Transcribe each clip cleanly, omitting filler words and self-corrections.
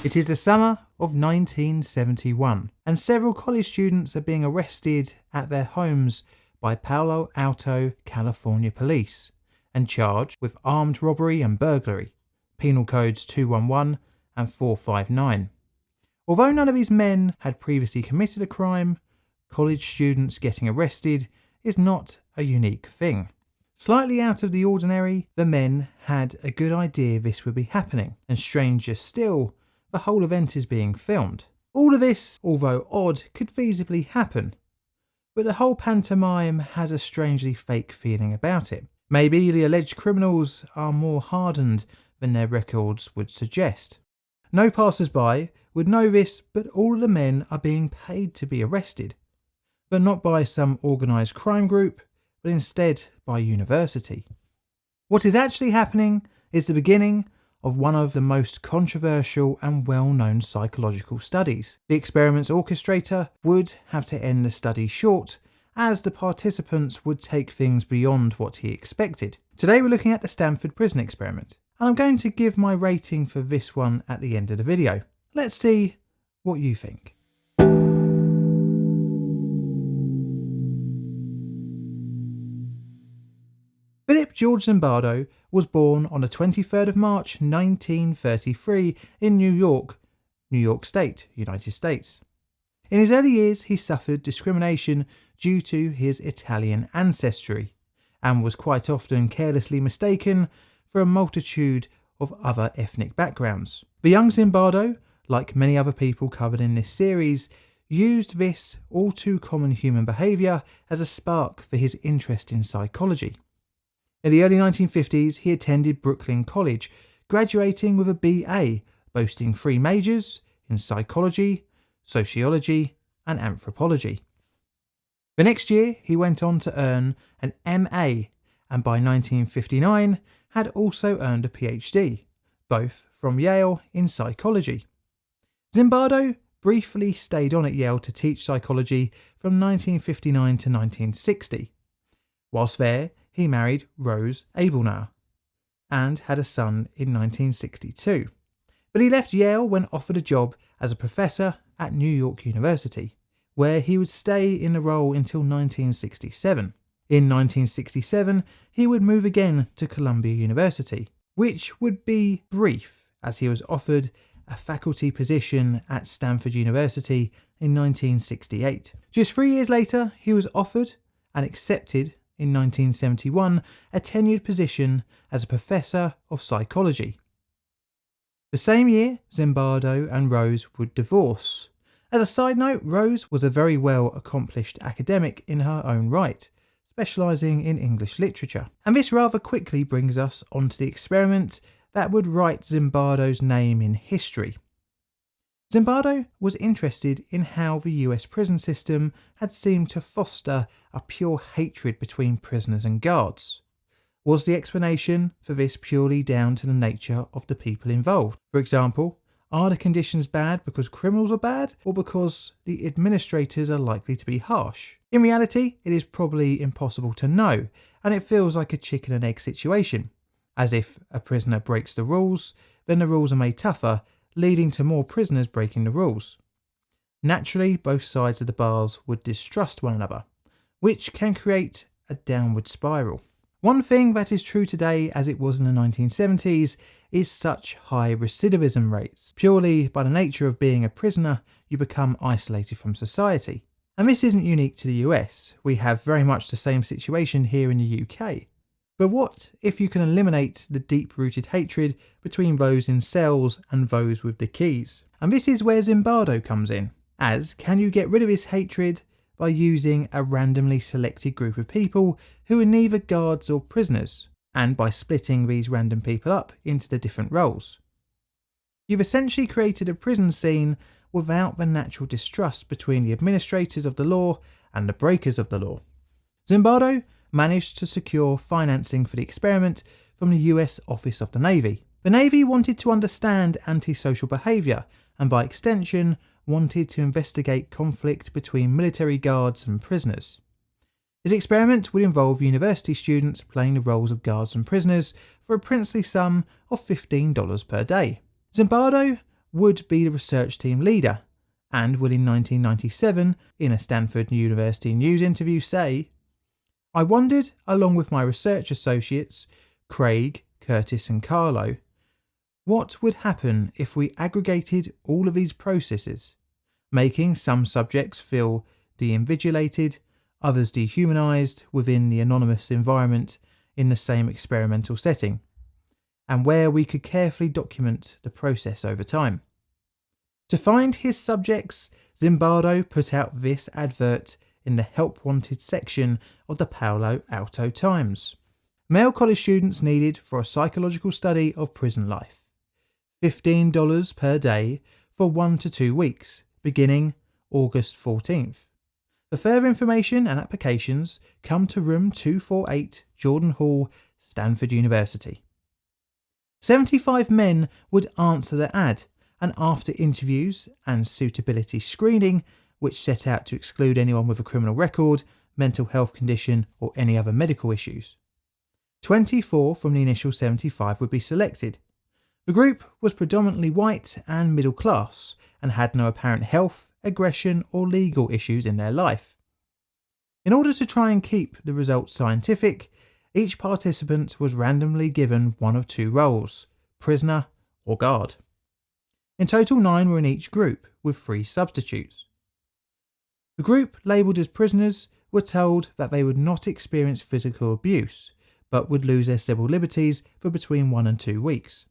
It is the summer of 1971 and several college students are being arrested at their homes by Palo Alto, California police and charged with armed robbery and burglary, penal codes 211 and 459. Although none of these men had previously committed a crime, college students getting arrested is not a unique thing. Slightly out of the ordinary, the men had a good idea this would be happening, and stranger still, the whole event is being filmed. All of this, although odd, could feasibly happen, but the whole pantomime has a strangely fake feeling about it. Maybe the alleged criminals are more hardened than their records would suggest. No passers-by would know this, but all of the men are being paid to be arrested, but not by some organised crime group, but instead by university. What is actually happening is the beginning of one of the most controversial and well-known psychological studies. The experiment's orchestrator would have to end the study short, as the participants would take things beyond what he expected. Today we're looking at the Stanford prison experiment, and I'm going to give my rating for this one at the end of the video. Let's see what you think. Philip George Zimbardo was born on the 23rd of March 1933 in New York, New York State, United States. In his early years he suffered discrimination due to his Italian ancestry and was quite often carelessly mistaken for a multitude of other ethnic backgrounds. The young Zimbardo, like many other people covered in this series, used this all too common human behaviour as a spark for his interest in psychology. In the early 1950s, he attended Brooklyn College, graduating with a BA, boasting 3 majors in psychology, sociology, and anthropology. The next year, he went on to earn an MA, and by 1959 had also earned a PhD, both from Yale in psychology. Zimbardo briefly stayed on at Yale to teach psychology from 1959 to 1960. Whilst there, he married Rose Abelner and had a son in 1962. But he left Yale when offered a job as a professor at New York University, where he would stay in the role until 1967. In 1967, he would move again to Columbia University, which would be brief as he was offered a faculty position at Stanford University in 1968. Just 3 years later, he was offered and accepted in 1971 a tenured position as a professor of psychology. The same year, Zimbardo and Rose would divorce. As a side note, Rose was a very well accomplished academic in her own right, specialising in English literature. And this rather quickly brings us onto the experiment that would write Zimbardo's name in history. Zimbardo was interested in how the US prison system had seemed to foster a pure hatred between prisoners and guards. Was the explanation for this purely down to the nature of the people involved? For example, are the conditions bad because criminals are bad, or because the administrators are likely to be harsh? In reality, it is probably impossible to know, and it feels like a chicken and egg situation, as if a prisoner breaks the rules, then the rules are made tougher, leading to more prisoners breaking the rules. Naturally, both sides of the bars would distrust one another, which can create a downward spiral. One thing that is true today as it was in the 1970s is such high recidivism rates. Purely by the nature of being a prisoner, you become isolated from society. And this isn't unique to the US. We have very much the same situation here in the UK. But what if you can eliminate the deep-rooted hatred between those in cells and those with the keys? And this is where Zimbardo comes in, as can you get rid of this hatred by using a randomly selected group of people who are neither guards or prisoners, and by splitting these random people up into the different roles. You've essentially created a prison scene without the natural distrust between the administrators of the law and the breakers of the law. Zimbardo managed to secure financing for the experiment from the US Office of the Navy. The Navy wanted to understand antisocial behaviour and by extension wanted to investigate conflict between military guards and prisoners. His experiment would involve university students playing the roles of guards and prisoners for a princely sum of $15 per day. Zimbardo would be the research team leader and would in 1997, in a Stanford University News interview, say, "I wondered, along with my research associates, Craig, Curtis and Carlo, what would happen if we aggregated all of these processes, making some subjects feel de-invigilated, others dehumanized within the anonymous environment in the same experimental setting, and where we could carefully document the process over time." To find his subjects, Zimbardo put out this advert in the Help Wanted section of the Palo Alto Times. Male college students needed for a psychological study of prison life. $15 per day for 1 to 2 weeks, beginning August 14th. For further information and applications, come to room 248, Jordan Hall, Stanford University. 75 men would answer the ad, and after interviews and suitability screening, which set out to exclude anyone with a criminal record, mental health condition, or any other medical issues, 24 from the initial 75 would be selected. The group was predominantly white and middle class and had no apparent health, aggression, or legal issues in their life. In order to try and keep the results scientific, each participant was randomly given one of 2 roles, prisoner or guard. In total, 9 were in each group, with 3 substitutes. The group labelled as prisoners were told that they would not experience physical abuse, but would lose their civil liberties for between 1 and 2 weeks.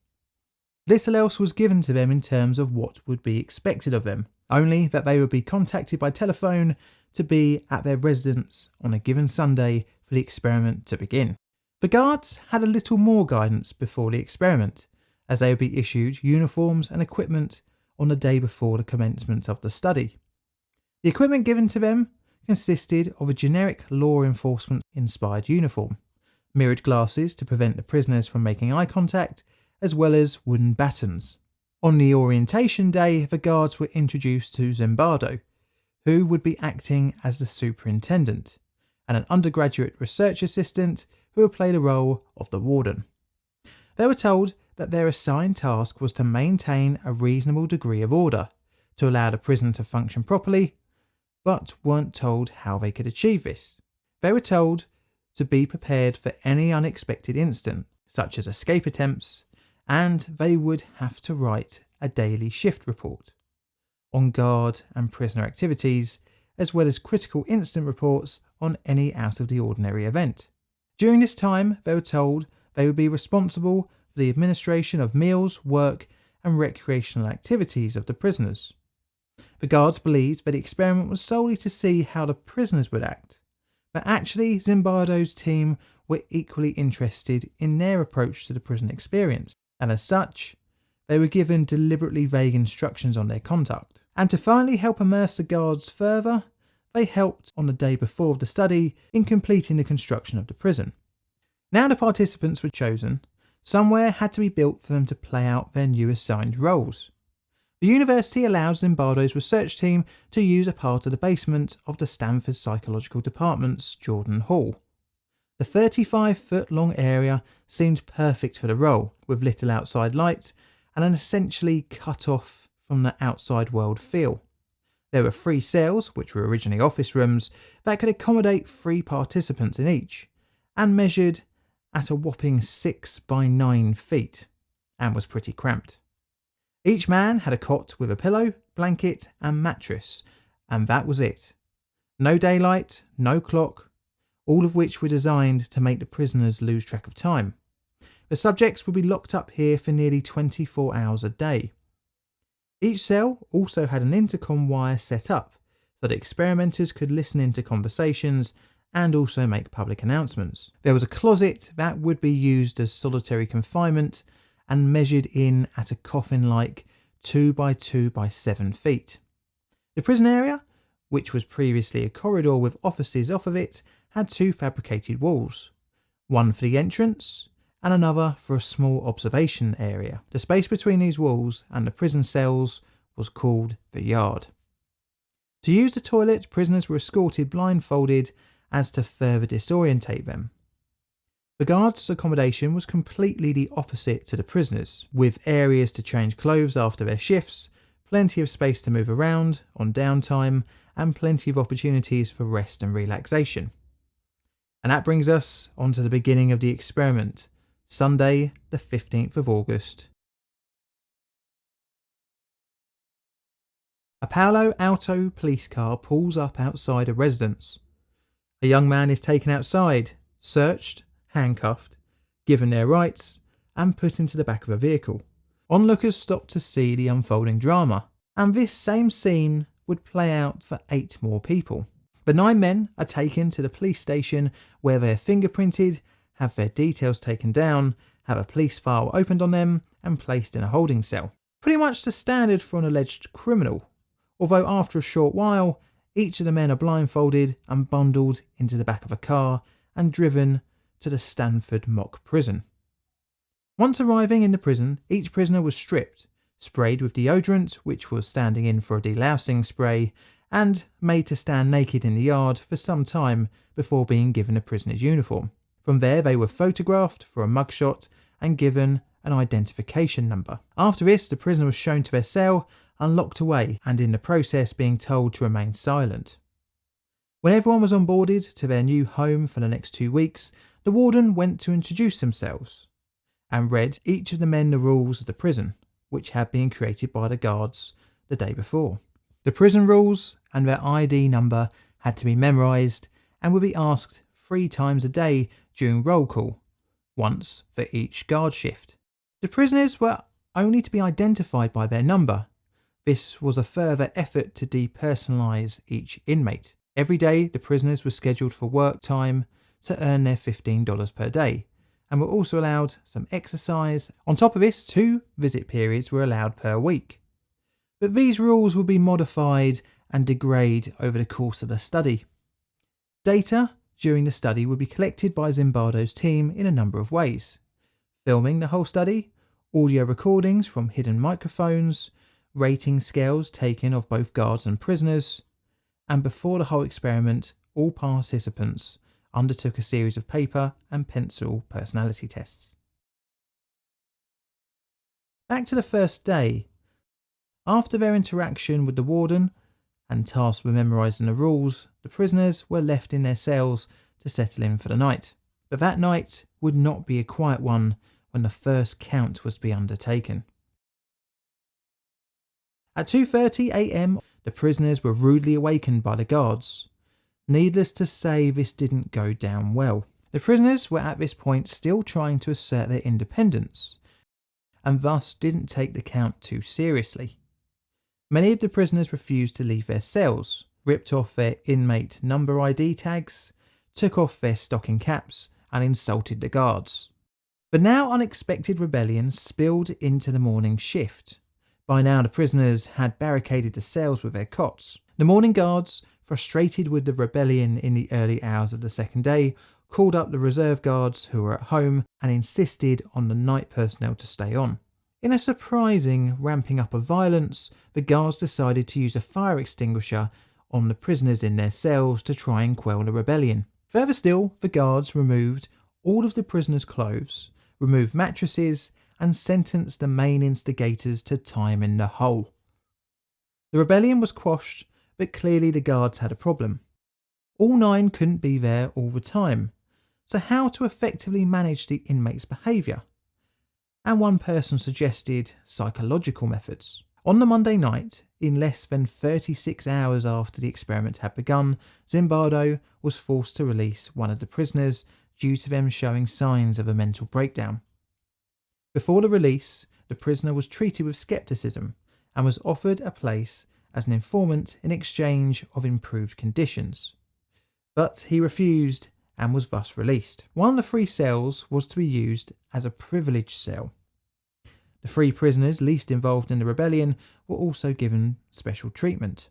Little else was given to them in terms of what would be expected of them, only that they would be contacted by telephone to be at their residence on a given Sunday for the experiment to begin. The guards had a little more guidance before the experiment, as they would be issued uniforms and equipment on the day before the commencement of the study. The equipment given to them consisted of a generic law enforcement inspired uniform, mirrored glasses to prevent the prisoners from making eye contact, as well as wooden batons. On the orientation day, the guards were introduced to Zimbardo, who would be acting as the superintendent, and an undergraduate research assistant who would play the role of the warden. They were told that their assigned task was to maintain a reasonable degree of order, to allow the prison to function properly, but weren't told how they could achieve this. They were told to be prepared for any unexpected incident, such as escape attempts, and they would have to write a daily shift report on guard and prisoner activities, as well as critical incident reports on any out of the ordinary event. During this time, they were told they would be responsible for the administration of meals, work, and recreational activities of the prisoners. The guards believed that the experiment was solely to see how the prisoners would act, but actually Zimbardo's team were equally interested in their approach to the prison experience, and as such, they were given deliberately vague instructions on their conduct. And to finally help immerse the guards further, they helped on the day before the study in completing the construction of the prison. Now the participants were chosen, somewhere had to be built for them to play out their new assigned roles. The university allowed Zimbardo's research team to use a part of the basement of the Stanford Psychological Department's Jordan Hall. The 35-foot-long area seemed perfect for the role, with little outside light and an essentially cut off from the outside world feel. There were 3 cells, which were originally office rooms, that could accommodate 3 participants in each, and measured at a whopping 6 by 9 feet, and was pretty cramped. Each man had a cot with a pillow, blanket and mattress, and that was it. No daylight, no clock, all of which were designed to make the prisoners lose track of time. The subjects would be locked up here for nearly 24 hours a day. Each cell also had an intercom wire set up so that experimenters could listen into conversations and also make public announcements. There was a closet that would be used as solitary confinement and measured in at a coffin-like 2 by 2 by 7 feet. The prison area, which was previously a corridor with offices off of it, had 2 fabricated walls, one for the entrance and another for a small observation area. The space between these walls and the prison cells was called the yard. To use the toilet, prisoners were escorted blindfolded as to further disorientate them. The guards' accommodation was completely the opposite to the prisoners, with areas to change clothes after their shifts, plenty of space to move around on downtime, and plenty of opportunities for rest and relaxation. And that brings us on to the beginning of the experiment, Sunday, the 15th of August. A Palo Alto police car pulls up outside a residence. A young man is taken outside, searched, handcuffed, given their rights, and put into the back of a vehicle. Onlookers stop to see the unfolding drama, and this same scene would play out for 8 more people. The 9 men are taken to the police station where they are fingerprinted, have their details taken down, have a police file opened on them, and placed in a holding cell. Pretty much the standard for an alleged criminal, although after a short while, each of the men are blindfolded and bundled into the back of a car and driven to the Stanford mock prison. Once arriving in the prison, each prisoner was stripped, sprayed with deodorant, which was standing in for a delousing spray, and made to stand naked in the yard for some time before being given a prisoner's uniform. From there, they were photographed for a mugshot and given an identification number. After this, the prisoner was shown to their cell and locked away, and in the process being told to remain silent. When everyone was onboarded to their new home for the next 2 weeks, the warden went to introduce themselves and read each of the men the rules of the prison, which had been created by the guards the day before. The prison rules and their ID number had to be memorised and would be asked 3 times a day during roll call, once for each guard shift. The prisoners were only to be identified by their number. This was a further effort to depersonalise each inmate. Every day, the prisoners were scheduled for work time to earn their $15 per day, and were also allowed some exercise. On top of this, 2 visit periods were allowed per week. But these rules would be modified and degrade over the course of the study. Data during the study would be collected by Zimbardo's team in a number of ways: filming the whole study, audio recordings from hidden microphones, rating scales taken of both guards and prisoners, and before the whole experiment, all participants undertook a series of paper and pencil personality tests. Back to the first day. After their interaction with the warden and tasked with memorising the rules, the prisoners were left in their cells to settle in for the night. But that night would not be a quiet one when the first count was to be undertaken. At 2:30 a.m, the prisoners were rudely awakened by the guards. Needless to say, this didn't go down well. The prisoners were at this point still trying to assert their independence, and thus didn't take the count too seriously. Many of the prisoners refused to leave their cells, ripped off their inmate number ID tags, took off their stocking caps, and insulted the guards. But now unexpected rebellion spilled into the morning shift. By now the prisoners had barricaded the cells with their cots. The morning guards, frustrated with the rebellion in the early hours of the second day, called up the reserve guards who were at home and insisted on the night personnel to stay on. In a surprising ramping up of violence, the guards decided to use a fire extinguisher on the prisoners in their cells to try and quell the rebellion. Further still, the guards removed all of the prisoners' clothes, removed mattresses, and sentenced the main instigators to time in the hole. The rebellion was quashed, but clearly the guards had a problem. All 9 couldn't be there all the time, so how to effectively manage the inmates' behaviour? And one person suggested psychological methods. On the Monday night, in less than 36 hours after the experiment had begun, Zimbardo was forced to release one of the prisoners due to them showing signs of a mental breakdown. Before the release, the prisoner was treated with skepticism and was offered a place as an informant in exchange of improved conditions. But he refused and was thus released. One of the 3 cells was to be used as a privileged cell. The 3 prisoners least involved in the rebellion were also given special treatment.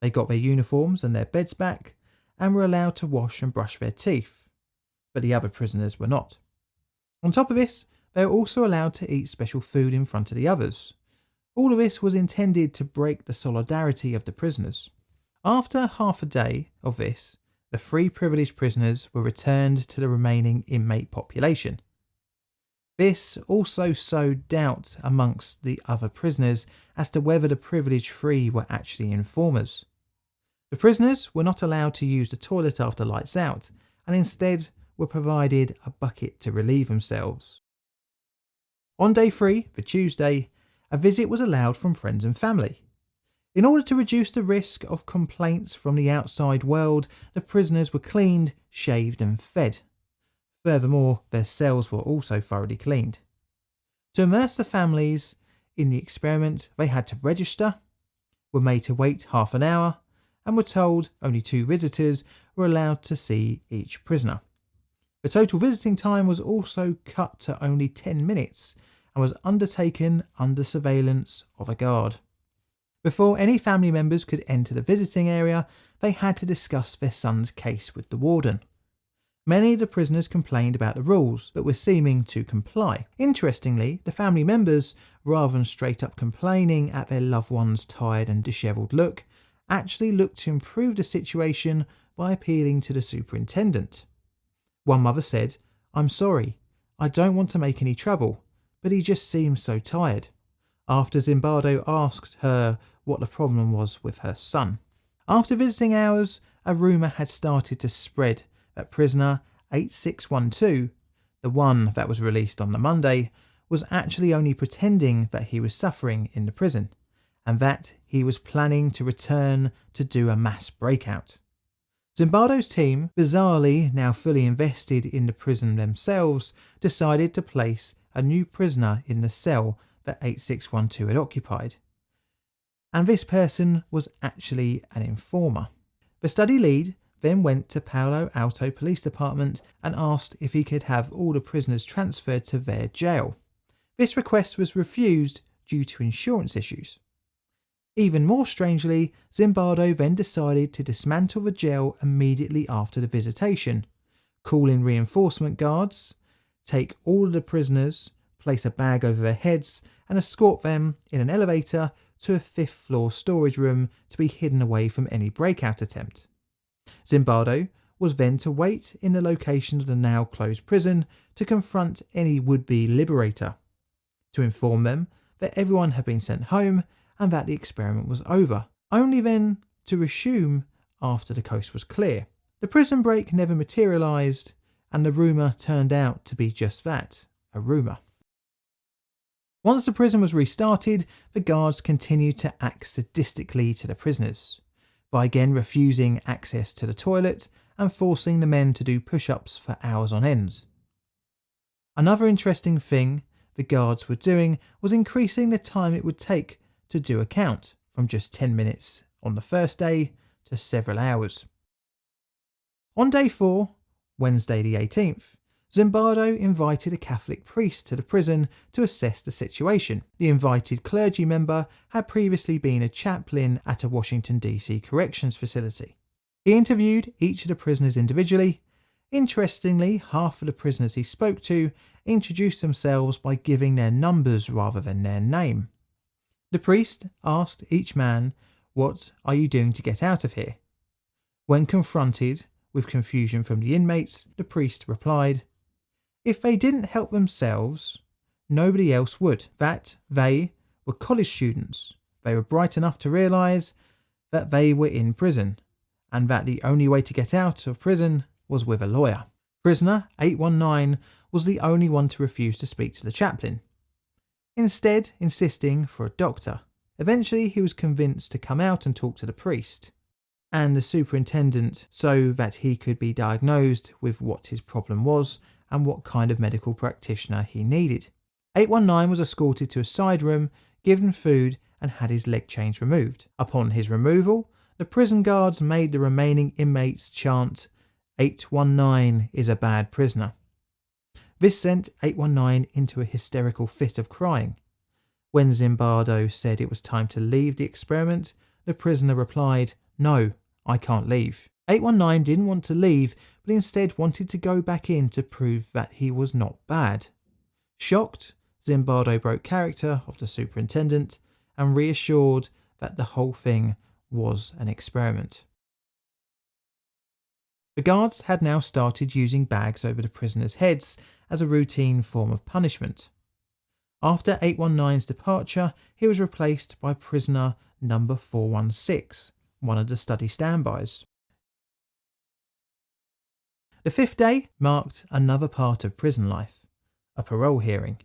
They got their uniforms and their beds back and were allowed to wash and brush their teeth, but the other prisoners were not. On top of this, they were also allowed to eat special food in front of the others. All of this was intended to break the solidarity of the prisoners. After half a day of this, the 3 privileged prisoners were returned to the remaining inmate population. This also sowed doubt amongst the other prisoners as to whether the privileged 3 were actually informers. The prisoners were not allowed to use the toilet after lights out, and instead were provided a bucket to relieve themselves. On day 3, the Tuesday, a visit was allowed from friends and family. In order to reduce the risk of complaints from the outside world, the prisoners were cleaned, shaved and fed. Furthermore, their cells were also thoroughly cleaned. To immerse the families in the experiment, they had to register, were made to wait half an hour, and were told only 2 visitors were allowed to see each prisoner. The total visiting time was also cut to only 10 minutes and was undertaken under surveillance of a guard. Before any family members could enter the visiting area, they had to discuss their son's case with the warden. Many of the prisoners complained about the rules, but were seeming to comply. Interestingly, the family members, rather than straight up complaining at their loved one's tired and dishevelled look, actually looked to improve the situation by appealing to the superintendent. One mother said, "I'm sorry, I don't want to make any trouble, but he just seems so tired," after Zimbardo asked her what the problem was with her son. After visiting hours, a rumour had started to spread that prisoner 8612, the one that was released on the Monday, was actually only pretending that he was suffering in the prison, and that he was planning to return to do a mass breakout. Zimbardo's team, bizarrely now fully invested in the prison themselves, decided to place a new prisoner in the cell that 8612 had occupied. And this person was actually an informer. The study lead then went to Palo Alto Police Department and asked if he could have all the prisoners transferred to their jail. This request was refused due to insurance issues. Even more strangely, Zimbardo then decided to dismantle the jail immediately after the visitation, call in reinforcement guards, take all of the prisoners, place a bag over their heads and escort them in an elevator to a 5th floor storage room to be hidden away from any breakout attempt. Zimbardo was then to wait in the location of the now closed prison to confront any would-be liberator, to inform them that everyone had been sent home and that the experiment was over, only then to resume after the coast was clear. The prison break never materialised, and the rumour turned out to be just that, a rumour. Once the prison was restarted, the guards continued to act sadistically to the prisoners, by again refusing access to the toilet and forcing the men to do push-ups for hours on end. Another interesting thing the guards were doing was increasing the time it would take to do a count, from just 10 minutes on the first day to several hours. On day 4, Wednesday the 18th, Zimbardo invited a Catholic priest to the prison to assess the situation. The invited clergy member had previously been a chaplain at a Washington DC corrections facility. He interviewed each of the prisoners individually. Interestingly, half of the prisoners he spoke to introduced themselves by giving their numbers rather than their name. The priest asked each man, "What are you doing to get out of here?" When confronted with confusion from the inmates, the priest replied, if they didn't help themselves, nobody else would, that they were college students, they were bright enough to realise that they were in prison, and that the only way to get out of prison was with a lawyer. Prisoner 819 was the only one to refuse to speak to the chaplain, instead insisting for a doctor. Eventually he was convinced to come out and talk to the priest and the superintendent so that he could be diagnosed with what his problem was and what kind of medical practitioner he needed. 819 was escorted to a side room, given food and had his leg chains removed. Upon his removal, the prison guards made the remaining inmates chant, "819 is a bad prisoner." This sent 819 into a hysterical fit of crying. When Zimbardo said it was time to leave the experiment, the prisoner replied, "No, I can't leave." 819 didn't want to leave, but instead wanted to go back in to prove that he was not bad. Shocked, Zimbardo broke character of the superintendent and reassured that the whole thing was an experiment. The guards had now started using bags over the prisoners' heads as a routine form of punishment. After 819's departure, he was replaced by prisoner number 416, one of the study standbys. The fifth day marked another part of prison life, a parole hearing.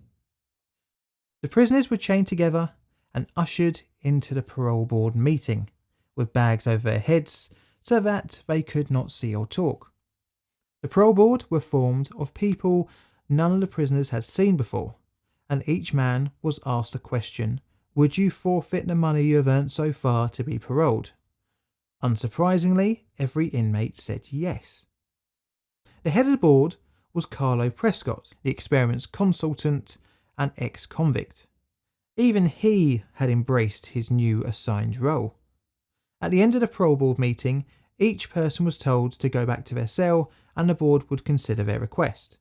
The prisoners were chained together and ushered into the parole board meeting, with bags over their heads so that they could not see or talk. The parole board were formed of people none of the prisoners had seen before, and each man was asked a question: would you forfeit the money you have earned so far to be paroled? Unsurprisingly, every inmate said yes. The head of the board was Carlo Prescott, the experiment's consultant and ex-convict. Even he had embraced his new assigned role. At the end of the parole board meeting, each person was told to go back to their cell and the board would consider their request.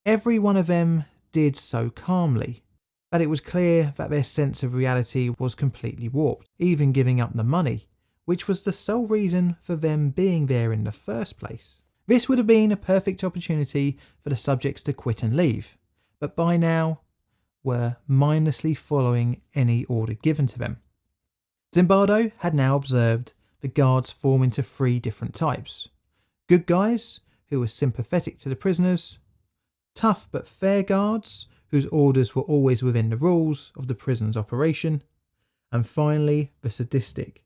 Every one of them did so calmly that it was clear that their sense of reality was completely warped, even giving up the money, which was the sole reason for them being there in the first place. This would have been a perfect opportunity for the subjects to quit and leave, but by now were mindlessly following any order given to them. Zimbardo had now observed the guards form into three different types: good guys, who were sympathetic to the prisoners; tough but fair guards, whose orders were always within the rules of the prison's operation; and finally the sadistic,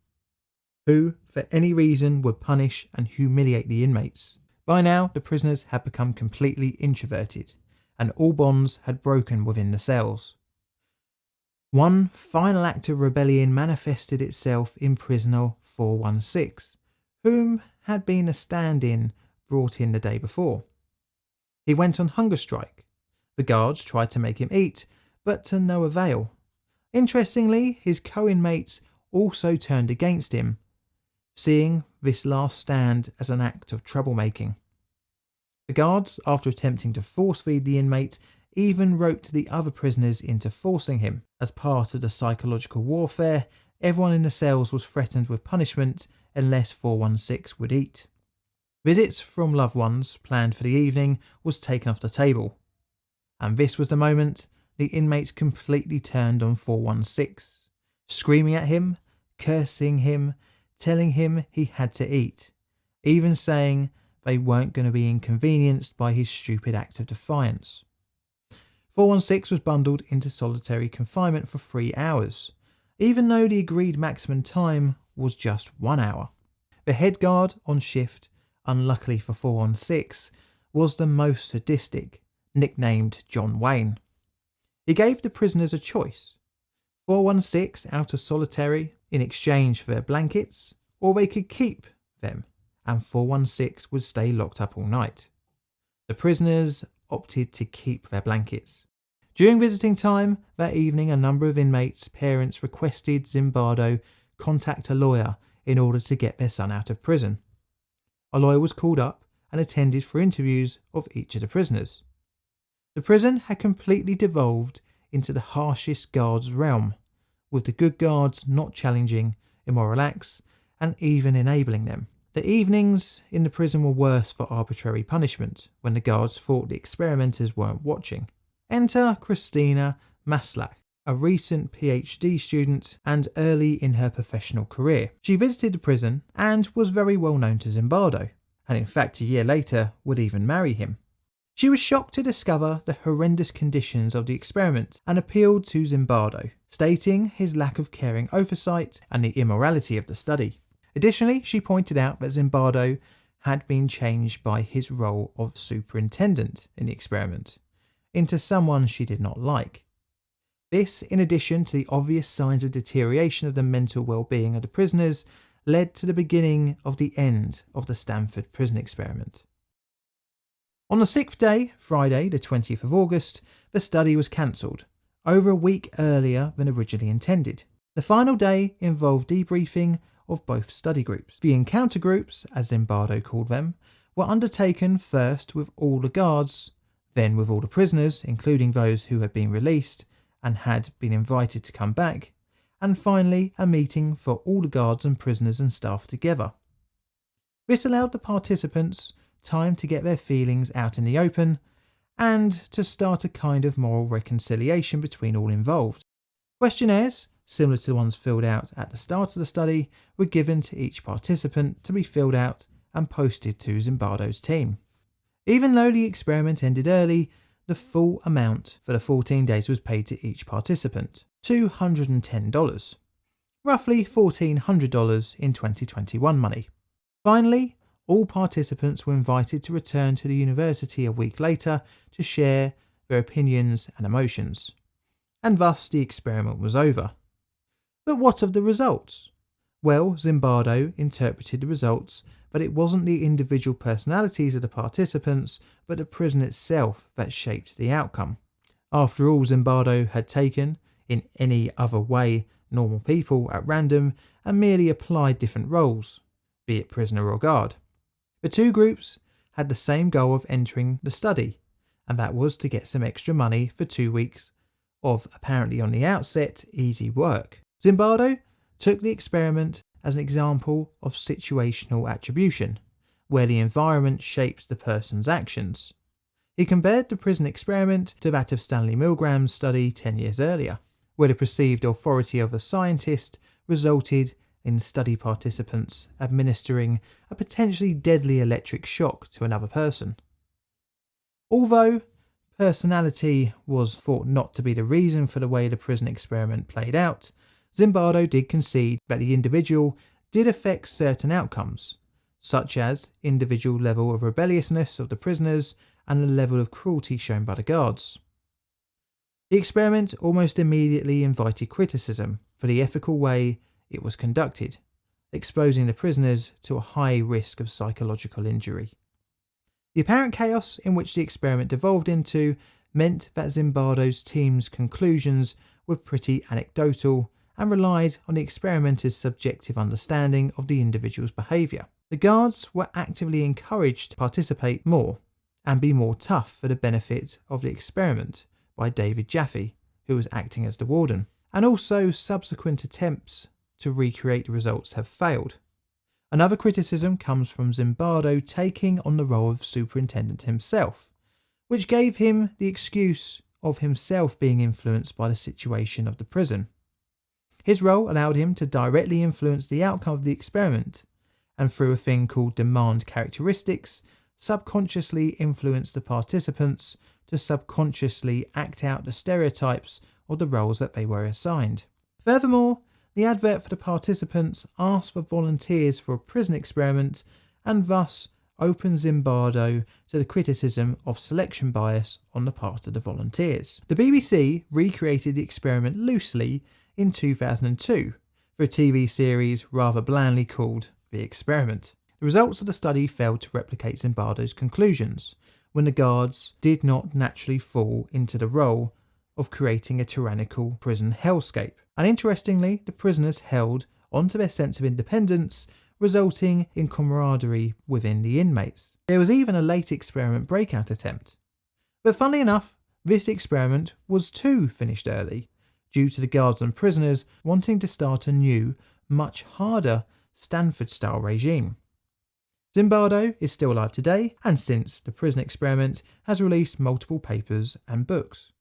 who for any reason would punish and humiliate the inmates. By now the prisoners had become completely introverted, and all bonds had broken within the cells. One final act of rebellion manifested itself in prisoner 416, whom had been a stand-in brought in the day before. He went on hunger strike. The guards tried to make him eat, but to no avail. Interestingly, his co-inmates also turned against him, seeing this last stand as an act of troublemaking. The guards, after attempting to force-feed the inmate, even roped the other prisoners into forcing him. As part of the psychological warfare, everyone in the cells was threatened with punishment unless 416 would eat. Visits from loved ones planned for the evening was taken off the table, and this was the moment the inmates completely turned on 416, screaming at him, cursing him, telling him he had to eat, even saying they weren't going to be inconvenienced by his stupid act of defiance. 416 was bundled into solitary confinement for 3 hours, even though the agreed maximum time was just 1 hour. The head guard on shift, unluckily for 416, was the most sadistic, nicknamed John Wayne. He gave the prisoners a choice: 416 out of solitary in exchange for their blankets, or they could keep them and 416 would stay locked up all night. The prisoners opted to keep their blankets. During visiting time that evening, a number of inmates' parents requested Zimbardo contact a lawyer in order to get their son out of prison. A lawyer was called up and attended for interviews of each of the prisoners. The prison had completely devolved into the harshest guards' realm, with the good guards not challenging immoral acts and even enabling them. The evenings in the prison were worse for arbitrary punishment when the guards thought the experimenters weren't watching. Enter Christina Maslach, a recent PhD student and early in her professional career. She visited the prison and was very well known to Zimbardo, and in fact a year later would even marry him. She was shocked to discover the horrendous conditions of the experiment and appealed to Zimbardo, stating his lack of caring oversight and the immorality of the study. Additionally, she pointed out that Zimbardo had been changed by his role of superintendent in the experiment into someone she did not like. This, in addition to the obvious signs of deterioration of the mental well-being of the prisoners, led to the beginning of the end of the Stanford prison experiment. On the 6th day, Friday the 20th of August, the study was cancelled, over a week earlier than originally intended. The final day involved debriefing of both study groups. The encounter groups, as Zimbardo called them, were undertaken first with all the guards, then with all the prisoners, including those who had been released and had been invited to come back, and finally a meeting for all the guards and prisoners and staff together. This allowed the participants time to get their feelings out in the open and to start a kind of moral reconciliation between all involved. Questionnaires, similar to the ones filled out at the start of the study, were given to each participant to be filled out and posted to Zimbardo's team. Even though the experiment ended early, the full amount for the 14 days was paid to each participant, $210, roughly $1,400 in 2021 money. Finally, all participants were invited to return to the university a week later to share their opinions and emotions. And thus the experiment was over. But what of the results? Well, Zimbardo interpreted the results, but it wasn't the individual personalities of the participants, but the prison itself that shaped the outcome. After all, Zimbardo had taken, in any other way, normal people at random and merely applied different roles, be it prisoner or guard. The two groups had the same goal of entering the study, and that was to get some extra money for 2 weeks of apparently on the outset easy work. Zimbardo took the experiment as an example of situational attribution, where the environment shapes the person's actions. He compared the prison experiment to that of Stanley Milgram's study 10 years earlier, where the perceived authority of a scientist resulted in study participants administering a potentially deadly electric shock to another person. Although personality was thought not to be the reason for the way the prison experiment played out, Zimbardo did concede that the individual did affect certain outcomes, such as individual level of rebelliousness of the prisoners and the level of cruelty shown by the guards. The experiment almost immediately invited criticism for the ethical way it was conducted, exposing the prisoners to a high risk of psychological injury. The apparent chaos in which the experiment devolved into meant that Zimbardo's team's conclusions were pretty anecdotal and relied on the experimenter's subjective understanding of the individual's behaviour. The guards were actively encouraged to participate more and be more tough for the benefit of the experiment by David Jaffe, who was acting as the warden, and also subsequent attempts to recreate the results have failed. Another criticism comes from Zimbardo taking on the role of superintendent himself, which gave him the excuse of himself being influenced by the situation of the prison. His role allowed him to directly influence the outcome of the experiment, and through a thing called demand characteristics, subconsciously influence the participants to subconsciously act out the stereotypes of the roles that they were assigned. Furthermore, the advert for the participants asked for volunteers for a prison experiment and thus opened Zimbardo to the criticism of selection bias on the part of the volunteers. The BBC recreated the experiment loosely in 2002 for a TV series rather blandly called The Experiment. The results of the study failed to replicate Zimbardo's conclusions when the guards did not naturally fall into the role of creating a tyrannical prison hellscape. And interestingly, the prisoners held onto their sense of independence, resulting in camaraderie within the inmates. There was even a late experiment breakout attempt. But funnily enough, this experiment was too finished early, due to the guards and prisoners wanting to start a new, much harder Stanford-style regime. Zimbardo is still alive today, and since the prison experiment has released multiple papers and books,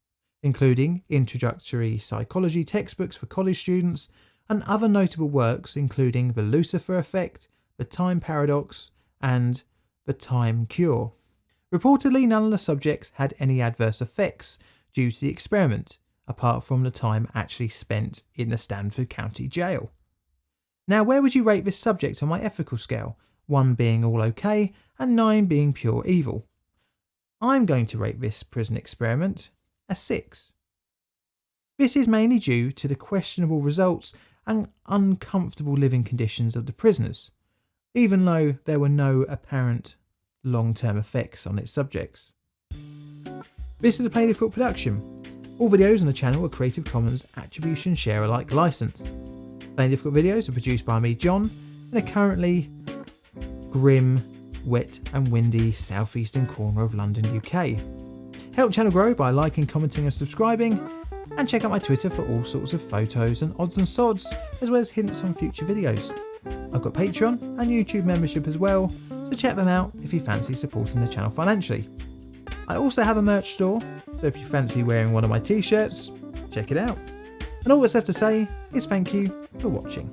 including introductory psychology textbooks for college students and other notable works including The Lucifer Effect, The Time Paradox and The Time Cure. Reportedly, none of the subjects had any adverse effects due to the experiment, apart from the time actually spent in the Stanford County Jail. Now, where would you rate this subject on my ethical scale? 1 being all okay and 9 being pure evil. I'm going to rate this prison experiment a 6. This is mainly due to the questionable results and uncomfortable living conditions of the prisoners, even though there were no apparent long-term effects on its subjects. This is a Plainly Foot production. All videos on the channel are Creative Commons Attribution Share Alike licensed. Plainly Foot videos are produced by me, John, in a currently grim, wet and windy southeastern corner of London, UK. Help the channel grow by liking, commenting and subscribing, and check out my Twitter for all sorts of photos and odds and sods, as well as hints on future videos. I've got Patreon and YouTube membership as well, so check them out if you fancy supporting the channel financially. I also have a merch store, so if you fancy wearing one of my t-shirts, check it out. And all that's left to say is thank you for watching.